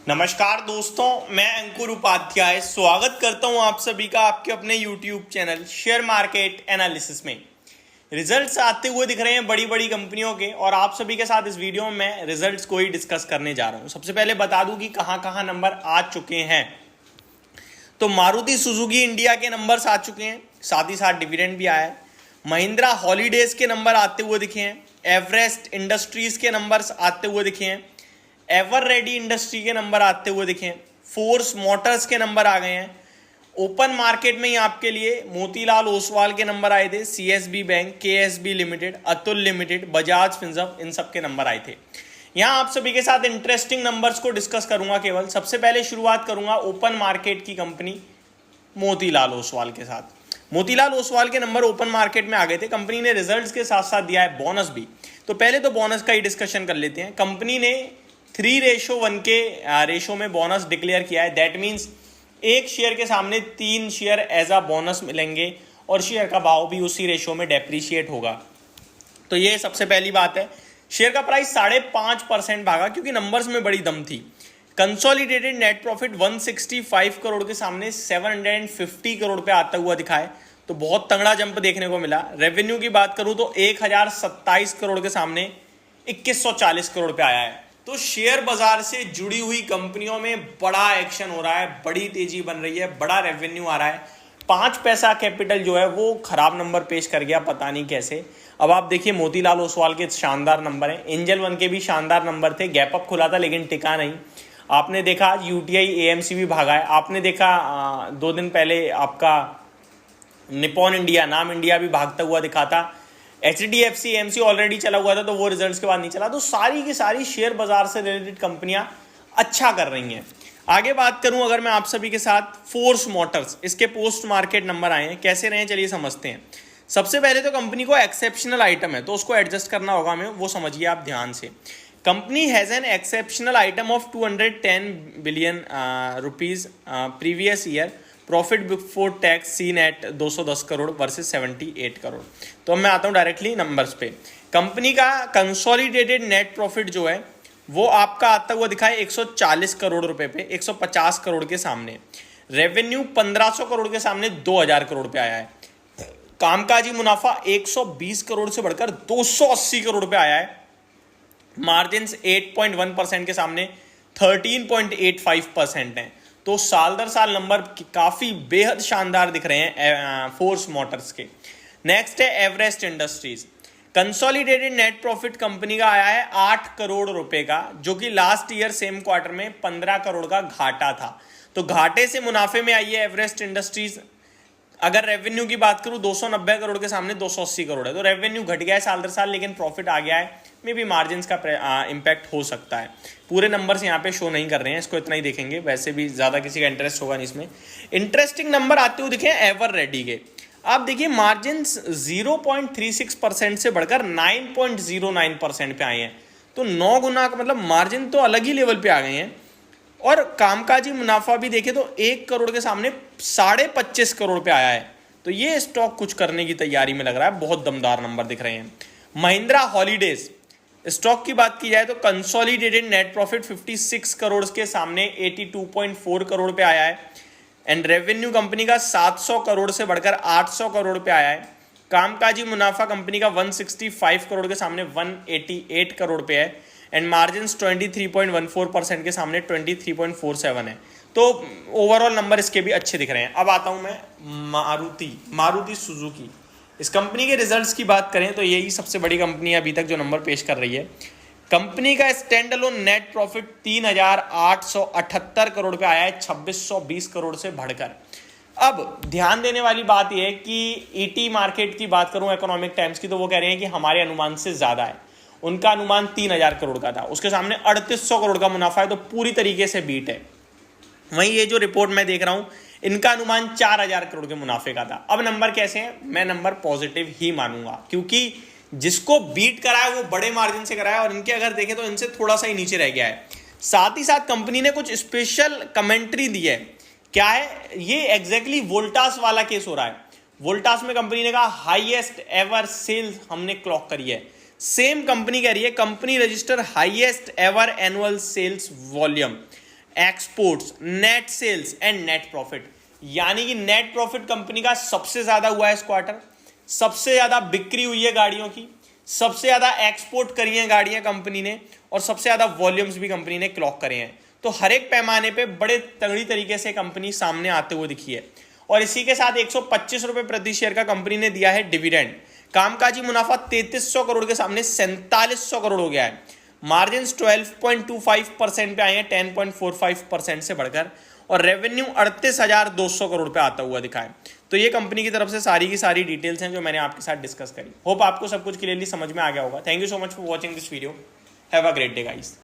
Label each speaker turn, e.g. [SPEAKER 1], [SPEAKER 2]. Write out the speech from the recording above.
[SPEAKER 1] नमस्कार दोस्तों, मैं अंकुर उपाध्याय स्वागत करता हूं आप सभी का आपके अपने YouTube channel share market analysis में। रिजल्ट्स आते हुए दिख रहे हैं बड़ी बड़ी कंपनियों के, और आप सभी के साथ इस वीडियो में मैं रिजल्ट्स को ही डिस्कस करने जा रहा हूं। सबसे पहले बता दूं कि कहां कहां नंबर आ चुके हैं। तो मारुति सुजुकी इंडिया के नंबर्स आ चुके हैं, साथ ही साथ डिविडेंड भी आया है। महिंद्रा हॉलीडेज के नंबर आते हुए दिखे हैं। एवरेस्ट इंडस्ट्रीज के नंबर्स आते हुए दिखे हैं। एवर रेडी इंडस्ट्री के नंबर आते हुए दिखे हैं। फोर्स मोटर्स के नंबर आ गए हैं। ओपन मार्केट में ही आपके लिए मोतीलाल ओसवाल के नंबर आए थे। CSB bank, KSB limited, Atul limited, Bajaj Finserv, इन सब के नंबर आए थे। यहां आप सभी के साथ इंटरेस्टिंग नंबर्स को डिस्कस करूंगा। केवल सबसे पहले शुरुआत करूंगा ओपन मार्केट की कंपनी मोतीलाल ओसवाल के साथ। मोतीलाल ओसवाल के नंबर ओपन मार्केट में आ गए थे। कंपनी ने रिजल्ट्स के साथ साथ दिया है बोनस भी। तो पहले तो बोनस का ही डिस्कशन कर लेते हैं। कंपनी ने 3:1 के रेशो में बोनस डिक्लेयर किया है। दैट मीन्स एक शेयर के सामने 3 शेयर एज अ बोनस मिलेंगे, और शेयर का भाव भी उसी रेशो में डेप्रीशिएट होगा। तो ये सबसे पहली बात है। शेयर का प्राइस 5.5% भागा, क्योंकि नंबर्स में बड़ी दम थी। कंसोलिडेटेड नेट प्रॉफिट 165 करोड़ के सामने 750 करोड़ पे आता हुआ दिखा है। तो बहुत तगड़ा जंप देखने को मिला। रेवेन्यू की बात करूं तो 1027 करोड़ के सामने 2140 करोड़ पे आया है। तो शेयर बाजार से जुड़ी हुई कंपनियों में बड़ा एक्शन हो रहा है, बड़ी तेजी बन रही है, बड़ा रेवेन्यू आ रहा है। 5 पैसा कैपिटल जो है वो खराब नंबर पेश कर गया, पता नहीं कैसे। अब आप देखिए मोतीलाल ओसवाल के शानदार नंबर हैं। एंजल वन के भी शानदार नंबर थे। गैप अप खुला था लेकिन टिका नहीं। आपने देखा यूटीआई एएमसी भी भागा है। आपने देखा 2 दिन पहले आपका निपॉन इंडिया, नाम इंडिया भी भागता हुआ दिखा था। एचडीएफसी एएमसी ऑलरेडी चला हुआ था, तो वो रिजल्ट्स के बाद नहीं चला। तो सारी की सारी शेयर बाजार से रिलेटेड कंपनियां अच्छा कर रही हैं। आगे बात करूं अगर मैं आप सभी के साथ फोर्स मोटर्स, इसके पोस्ट मार्केट नंबर आए हैं, कैसे रहे चलिए समझते हैं। सबसे पहले तो कंपनी को एक्सेप्शनल आइटम है, तो उसको एडजस्ट करना होगा हमें, वो समझिए आप ध्यान से। Company has an exceptional item of 210 billion rupees previous year. Profit before tax seen at 210 crore versus 78 crore. तो मैं आता हूं डायरेक्टली नंबर्स पे। कंपनी का कंसोलिडेटेड नेट प्रॉफिट जो है वो आपका आता हुआ दिखा है 140 करोड़ रुपए पे, 150 करोड़ के सामने। रेवेन्यू 1500 करोड़ के सामने 2000 करोड़ पे आया है। कामकाजी मुनाफा 120 करोड़ से बढ़कर 280 करोड़ पे आया है। मार्जिन 8.1% के सामने 13.85% है। तो साल दर साल नंबर काफी बेहद शानदार दिख रहे हैं फोर्स मोटर्स के। नेक्स्ट है Everest industries. Consolidated net profit company का आया है 8 करोड़ रुपए का, जो कि लास्ट ईयर सेम क्वार्टर में 15 करोड़ का घाटा था। तो घाटे से मुनाफे में आई है एवरेस्ट इंडस्ट्रीज। अगर रेवेन्यू की बात करूं 290 करोड़ के सामने 280 करोड़ है। तो रेवेन्यू घट गया है साल दर साल, लेकिन प्रॉफिट आ गया है। मे भी मार्जिन का इम्पैक्ट हो सकता है। पूरे नंबर्स यहाँ पे शो नहीं कर रहे हैं, इसको इतना ही देखेंगे। वैसे भी ज्यादा किसी का इंटरेस्ट होगा नहीं इसमें। इंटरेस्टिंग नंबर आते हुए दिखे एवर रेडी के। आप देखिए मार्जिन 0.36% से बढ़कर 9.09% पे आए हैं। तो 9 गुना का मतलब मार्जिन तो अलग ही लेवल पे आ गए हैं। और कामकाजी मुनाफा भी देखे तो 1 करोड़ के सामने 25.5 करोड़ पे आया है। तो ये स्टॉक कुछ करने की तैयारी में लग रहा है। बहुत दमदार नंबर दिख रहे हैं। महिंद्रा हॉलीडेज स्टॉक की बात की जाए तो कंसोलिडेटेड नेट प्रॉफिट 56 करोड़ के सामने 82.4 करोड़ पे आया है। एंड रेवेन्यू कंपनी का 700 करोड़ से बढ़कर 800 करोड़ पे आया है। कामकाजी मुनाफा कंपनी का 165 करोड़ के सामने 188 करोड़ पे है। एंड मार्जिन 23.14% के सामने 23.47 है। तो ओवरऑल नंबर इसके भी अच्छे दिख रहे हैं। अब आता हूं मैं मारुति सुजुकी। इस कंपनी के रिजल्ट्स की बात करें तो यही सबसे बड़ी कंपनी है अभी तक जो नंबर पेश कर रही है। कंपनी का stand alone net profit 3878 crore पे आया है, 2620 करोड़ से बढ़कर। अब ध्यान देने वाली बात यह है कि ईटी मार्केट की बात करूं इकोनॉमिक टाइम्स की, तो वो कह रहे हैं कि हमारे अनुमान से ज्यादा है। उनका अनुमान 3000 करोड़ का था, उसके सामने 3800 करोड़ का मुनाफा है। तो पूरी तरीके से बीट है। वहीं ये जो रिपोर्ट मैं देख रहा हूं, इनका अनुमान 4000 करोड़ के मुनाफे का था। अब नंबर कैसे हैं? मैं नंबर पॉजिटिव ही मानूंगा, क्योंकि जिसको बीट कराया वो बड़े मार्जिन से कराया, और इनके अगर देखें तो इनसे थोड़ा सा ही नीचे रह गया है। साथ ही साथ कंपनी ने कुछ स्पेशल कमेंट्री दी है। क्या है ये? एग्जैक्टली वोल्टास वाला केस हो रहा है। वोल्टास में कंपनी ने कहा हाईएस्ट एवर सेल्स हमने क्लॉक करी है। सेम कंपनी कह रही है company register highest ever annual sales volume. Exports, net sales and net profit. यानी कि नेट प्रॉफिट कंपनी का सबसे ज्यादा हुआ है इस क्वार्टर, सबसे ज्यादा बिक्री हुई है गाड़ियों की, सबसे ज्यादा एक्सपोर्ट करी है गाड़ियां कंपनी ने, और सबसे ज्यादा वॉल्यूम्स भी कंपनी ने क्लॉक करे हैं। तो हर एक पैमाने पे बड़े तगड़ी तरीके से कंपनी सामने आते हुए दिखी है। और इसी के साथ 125 रुपए प्रति शेयर का कंपनी ने दिया है डिविडेंड। कामकाजी मुनाफा 3300 करोड़ के सामने 4700 करोड़ हो गया है। मार्जिन 12.25% पे आए हैं 10.45% से बढ़कर, और रेवेन्यू 38,200 करोड़ पे आता हुआ दिखा है। तो ये कंपनी की तरफ से सारी की सारी डिटेल्स हैं जो मैंने आपके साथ डिस्कस करी। होप आपको सब कुछ क्लियरली समझ में आ गया होगा। Thank you so much for watching this video. Have a great day guys.